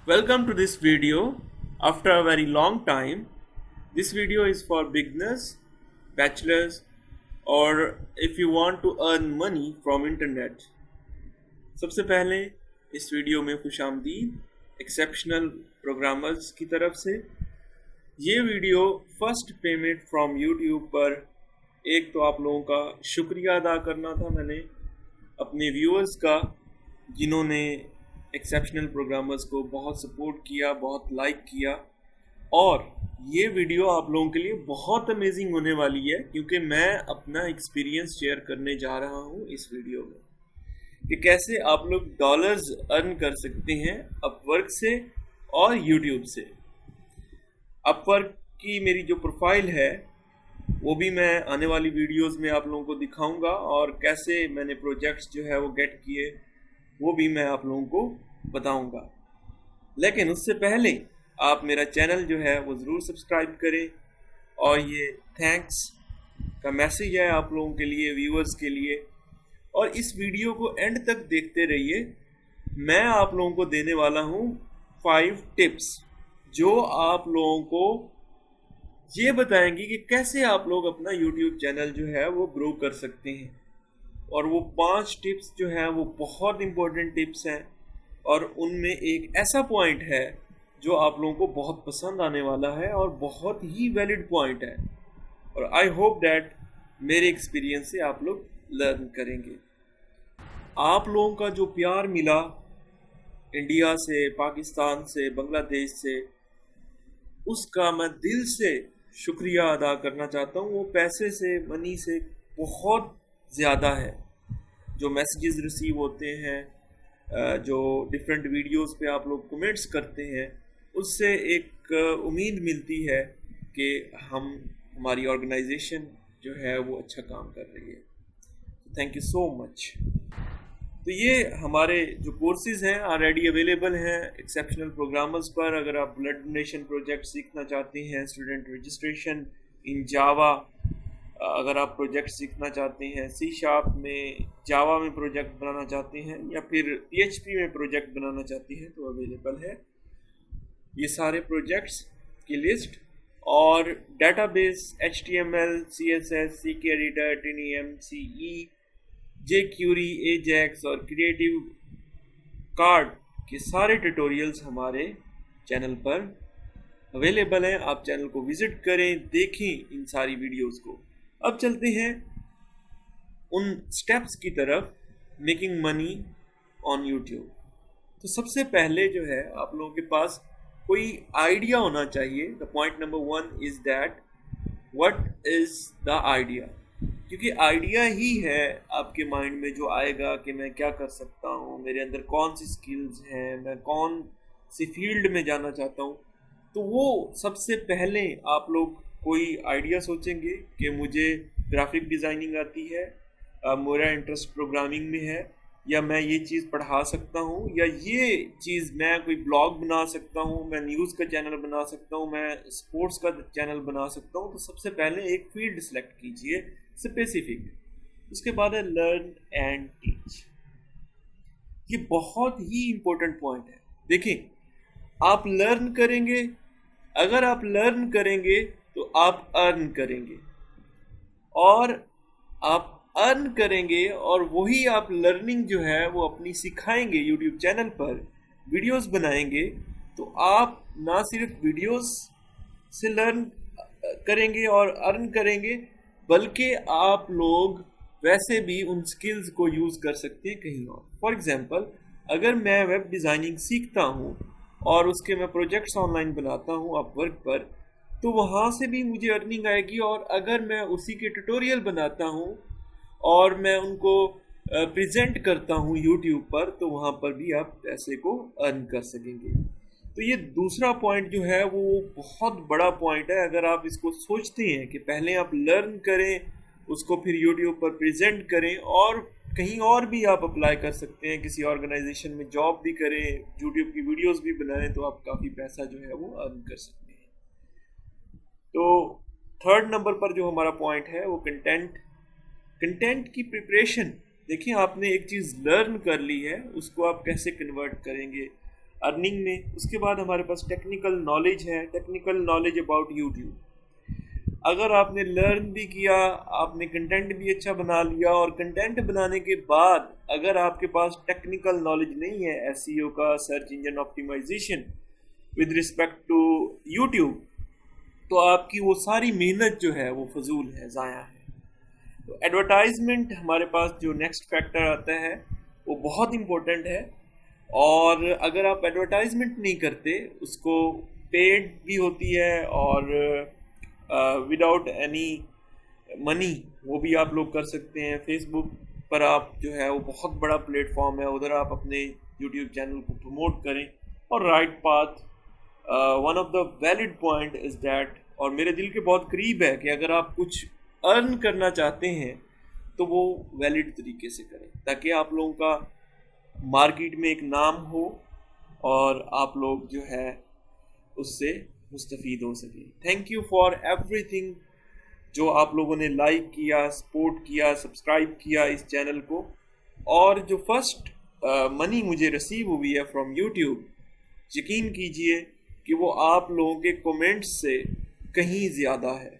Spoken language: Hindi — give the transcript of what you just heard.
Welcome to this video. After a very long time, this video is for beginners, bachelors, or if you want to earn money from internet. सबसे पहले इस वीडियो में खुशामदीद एक्सेप्शनल प्रोग्रामर्स की तरफ से। ये video first payment from YouTube पर एक तो आप लोगों का शुक्रिया अदा करना था मैंने अपने व्यूअर्स का, जिन्होंने एक्सेप्शनल प्रोग्रामर्स को बहुत सपोर्ट किया, बहुत लाइक किया। और ये वीडियो आप लोगों के लिए बहुत अमेजिंग होने वाली है, क्योंकि मैं अपना एक्सपीरियंस शेयर करने जा रहा हूँ इस वीडियो में कि कैसे आप लोग डॉलर्स अर्न कर सकते हैं अपवर्क से और यूट्यूब से। अपवर्क की मेरी जो प्रोफाइल है वो भी मैं आने वाली वीडियोस में आप लोगों को दिखाऊंगा, और कैसे मैंने प्रोजेक्ट्स जो है वो गेट किए वो भी मैं आप लोगों को बताऊंगा। लेकिन उससे पहले आप मेरा चैनल जो है वो ज़रूर सब्सक्राइब करें, और ये थैंक्स का मैसेज है आप लोगों के लिए, व्यूअर्स के लिए। और इस वीडियो को एंड तक देखते रहिए। मैं आप लोगों को देने वाला हूँ 5 टिप्स जो आप लोगों को ये बताएंगी कि कैसे आप लोग अपना YouTube चैनल जो है वो ग्रो कर सकते हैं। और वो 5 टिप्स जो हैं वो बहुत इम्पोर्टेंट टिप्स हैं, और उनमें एक ऐसा पॉइंट है जो आप लोगों को बहुत पसंद आने वाला है और बहुत ही वैलिड पॉइंट है। और आई होप दैट मेरे एक्सपीरियंस से आप लोग लर्न करेंगे। आप लोगों का जो प्यार मिला इंडिया से, पाकिस्तान से, बांग्लादेश से, उसका मैं दिल से शुक्रिया अदा करना चाहता हूँ। वो पैसे से, मनी से बहुत ज़्यादा है। जो मैसेजेस रिसीव होते हैं, जो डिफरेंट वीडियोस पे आप लोग कमेंट्स करते हैं, उससे एक उम्मीद मिलती है कि हमारी ऑर्गेनाइजेशन जो है वो अच्छा काम कर रही है। Thank you so much. तो ये हमारे जो कोर्सेज हैं ऑलरेडी अवेलेबल हैं एक्सेप्शनल प्रोग्रामर्स पर। अगर आप ब्लड डोनेशन प्रोजेक्ट सीखना चाहते हैं, स्टूडेंट रजिस्ट्रेशन इन जावा, अगर आप प्रोजेक्ट सीखना चाहते हैं, सी शार्प में, जावा में प्रोजेक्ट बनाना चाहते हैं, या फिर PHP में प्रोजेक्ट बनाना चाहते हैं, तो अवेलेबल है ये सारे प्रोजेक्ट्स की लिस्ट। और database, HTML, CSS, CK editor, TNEM, CE, jQuery, AJAX और क्रिएटिव कार्ड के सारे ट्यूटोरियल्स हमारे चैनल पर अवेलेबल हैं। आप चैनल को विजिट करें, देखें इन सारी वीडियोस को। अब चलते हैं उन स्टेप्स की तरफ, मेकिंग मनी ऑन यूट्यूब। तो सबसे पहले जो है आप लोगों के पास कोई आइडिया होना चाहिए। The point number 1 is that what is the idea, क्योंकि आइडिया ही है आपके माइंड में जो आएगा कि मैं क्या कर सकता हूँ, मेरे अंदर कौन सी स्किल्स हैं, मैं कौन सी फील्ड में जाना चाहता हूँ। तो वो सबसे पहले आप लोग कोई आइडिया सोचेंगे कि मुझे ग्राफिक डिज़ाइनिंग आती है, मेरा इंटरेस्ट प्रोग्रामिंग में है, या मैं ये चीज़ पढ़ा सकता हूँ, या ये चीज़ मैं कोई ब्लॉग बना सकता हूँ, मैं न्यूज़ का चैनल बना सकता हूँ, मैं स्पोर्ट्स का चैनल बना सकता हूँ। तो सबसे पहले एक फील्ड सेलेक्ट कीजिए स्पेसिफिक। उसके बाद है लर्न एंड टीच। ये बहुत ही इम्पोर्टेंट पॉइंट है। देखिए, आप लर्न करेंगे, अगर आप लर्न करेंगे तो आप अर्न करेंगे, और आप अर्न करेंगे और वही आप लर्निंग जो है वो अपनी सिखाएंगे यूट्यूब चैनल पर, वीडियोस बनाएंगे। तो आप ना सिर्फ वीडियोस से लर्न करेंगे और अर्न करेंगे, बल्कि आप लोग वैसे भी उन स्किल्स को यूज़ कर सकते हैं कहीं और। फॉर एग्जांपल, अगर मैं वेब डिज़ाइनिंग सीखता हूँ और उसके मैं प्रोजेक्ट्स ऑनलाइन बनाता हूँ अपवर्क पर, तो वहाँ से भी मुझे अर्निंग आएगी। और अगर मैं उसी के ट्यूटोरियल बनाता हूँ और मैं उनको प्रेजेंट करता हूँ यूट्यूब पर, तो वहाँ पर भी आप पैसे को अर्न कर सकेंगे। तो ये दूसरा पॉइंट जो है वो बहुत बड़ा पॉइंट है। अगर आप इसको सोचते हैं कि पहले आप लर्न करें, उसको फिर यूट्यूब पर प्रेजेंट करें, और कहीं और भी आप अप्लाई कर सकते हैं, किसी ऑर्गेनाइजेशन में जॉब भी करें, यूट्यूब की वीडियोस भी बनाएं, तो आप काफ़ी पैसा जो है वो अर्न कर सकते हैं। तो थर्ड नंबर पर जो हमारा पॉइंट है वो कंटेंट की प्रिपरेशन। देखिए, आपने एक चीज़ लर्न कर ली है, उसको आप कैसे कन्वर्ट करेंगे। अर्निंग में। उसके बाद हमारे पास टेक्निकल नॉलेज है, टेक्निकल नॉलेज अबाउट यूट्यूब। अगर आपने लर्न भी किया, आपने कंटेंट भी अच्छा बना लिया, और कंटेंट बनाने के बाद अगर आपके पास टेक्निकल नॉलेज नहीं है एसईओ का, search engine optimisation with respect to YouTube, तो आपकी वो सारी मेहनत जो है वो फजूल है, ज़ाया है। तो एडवर्टाइजमेंट हमारे पास जो नेक्स्ट फैक्टर आता है वो बहुत इम्पोर्टेंट है। और अगर आप एडवर्टाइजमेंट नहीं करते, उसको पेड भी होती है और विदाउट एनी मनी वो भी आप लोग कर सकते हैं। फेसबुक पर आप जो है वो बहुत बड़ा प्लेटफॉर्म है, उधर आप अपने यूट्यूब चैनल को प्रमोट करें। और right path, one of the valid point is that, और मेरे दिल के बहुत करीब है कि अगर आप कुछ अर्न करना चाहते हैं तो वो वैलिड तरीके से करें, ताकि आप लोगों का मार्केट में एक नाम हो और आप लोग जो है उससे मुस्तफ़ीद हो सके। थैंक यू फॉर एवरीथिंग, जो आप लोगों ने लाइक किया, सपोर्ट किया, सब्सक्राइब किया इस चैनल को। और जो फर्स्ट मनी मुझे रिसीव हुई है फ्रॉम यूट्यूब, यकीन कीजिए कि वो आप लोगों के कमेंट्स से कहीं ज़्यादा है।